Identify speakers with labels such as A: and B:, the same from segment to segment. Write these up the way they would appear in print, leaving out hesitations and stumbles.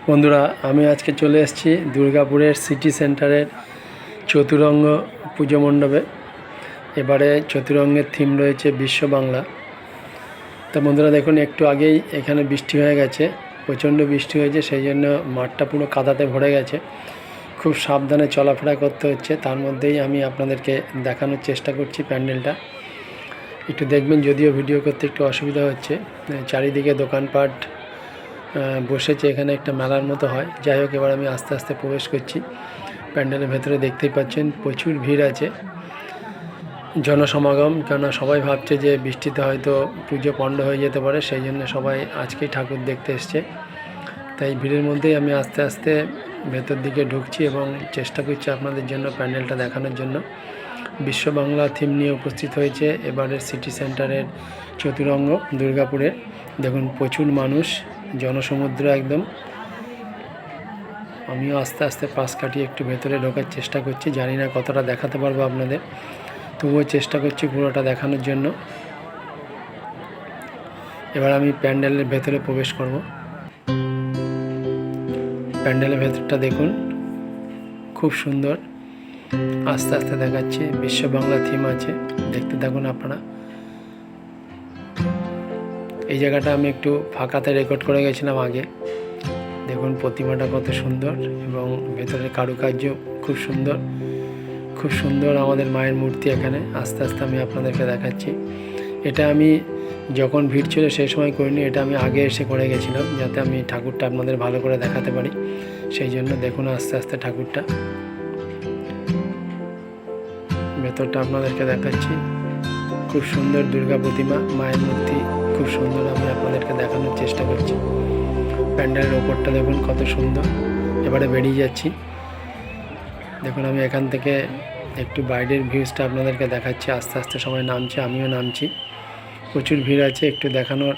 A: বন্ধুরা, আমি আজকে চলে এসেছি দুর্গাপুরের সিটি সেন্টারের চতুরঙ্গ পুজো মণ্ডপে। এবারে চতুরঙ্গের থিম রয়েছে বিশ্ব বাংলা। তো বন্ধুরা দেখুন, একটু আগেই এখানে বৃষ্টি হয়ে গেছে, প্রচণ্ড বৃষ্টি হয়েছে, সেই জন্য মাঠটা পুরো কাদাতে ভরে গেছে। খুব সাবধানে চলাফেরা করতে হচ্ছে। তার মধ্যেই আমি আপনাদেরকে দেখানোর চেষ্টা করছি প্যান্ডেলটা। একটু দেখবেন, যদিও ভিডিও করতে একটু অসুবিধা হচ্ছে, চারিদিকে দোকানপাট বসেছে, এখানে একটা মেলার মতো হয়। যাই হোক, এবার আমি আস্তে আস্তে প্রবেশ করছি প্যান্ডেলের ভেতরে। দেখতেই পাচ্ছেন প্রচুর ভিড় আছে, জনসমাগম। কেননা সবাই ভাবছে যে বৃষ্টিতে হয়তো পুজো পণ্ড হয়ে যেতে পারে, সেই জন্য সবাই আজকেই ঠাকুর দেখতে এসছে। তাই ভিড়ের মধ্যেই আমি আস্তে আস্তে ভেতর দিকে ঢুকছি এবং চেষ্টা করছি আপনাদের জন্য প্যান্ডেলটা দেখানোর জন্য। বিশ্ব বাংলা থিম নিয়ে উপস্থিত হয়েছে এবারের সিটি সেন্টারের চতুরঙ্গ দুর্গাপুরের। দেখুন প্রচুর মানুষ, জনসমুদ্র একদম। আমিও আস্তে আস্তে পাশ কাটিয়ে একটু ভেতরে ঢোকার চেষ্টা করছি। জানি না কতটা দেখাতে পারবো আপনাদের, তবুও চেষ্টা করছি পুরোটা দেখানোর জন্য। এবার আমি প্যান্ডেলের ভেতরে প্রবেশ করব। প্যান্ডেলের ভেতরটা দেখুন, খুব সুন্দর। আস্তে আস্তে দেখাচ্ছি, বিশ্ব বাংলা থিম আছে, দেখতে থাকুন আপনারা। এই জায়গাটা আমি একটু ফাঁকাতে রেকর্ড করে গেছিলাম আগে। দেখুন প্রতিমাটা কত সুন্দর এবং ভেতরের কারুকার্য খুব সুন্দর, খুব সুন্দর আমাদের মায়ের মূর্তি এখানে। আস্তে আস্তে আমি আপনাদেরকে দেখাচ্ছি। এটা আমি যখন ভিড় ছিল সেই সময় করিনি, এটা আমি আগে এসে করে গেছিলাম, যাতে আমি ঠাকুরটা আপনাদের ভালো করে দেখাতে পারি। সেই জন্য দেখুন আস্তে আস্তে ঠাকুরটা, ভেতরটা আপনাদেরকে দেখাচ্ছি। খুব সুন্দর দুর্গা প্রতিমা, মায়ের মূর্তি খুব সুন্দর, আমি আপনাদেরকে দেখানোর চেষ্টা করছি। প্যান্ডেলের ওপরটা দেখুন কত সুন্দর। এবারে বেরিয়ে যাচ্ছি। দেখুন আমি এখান থেকে একটু বাইরের ভিউজটা আপনাদেরকে দেখাচ্ছি। আস্তে আস্তে সবাই নামছে, আমিও নামছি। প্রচুর ভিড় আছে, একটু দেখানোর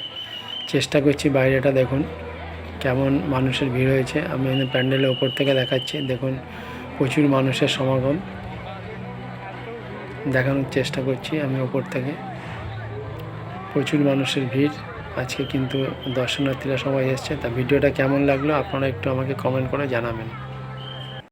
A: চেষ্টা করছি। বাইরেটা দেখুন কেমন মানুষের ভিড় হয়েছে। আমি প্যান্ডেলের ওপর থেকে দেখাচ্ছি। দেখুন প্রচুর মানুষের সমাগম, দেখানোর চেষ্টা করছি আমি ওপর থেকে। প্রচুর মানুষের ভিড় আজকে, কিন্তু দর্শনার্থীরা সবাই এসছে। তা ভিডিওটা কেমন লাগলো আপনারা একটু আমাকে কমেন্ট করে জানাবেন।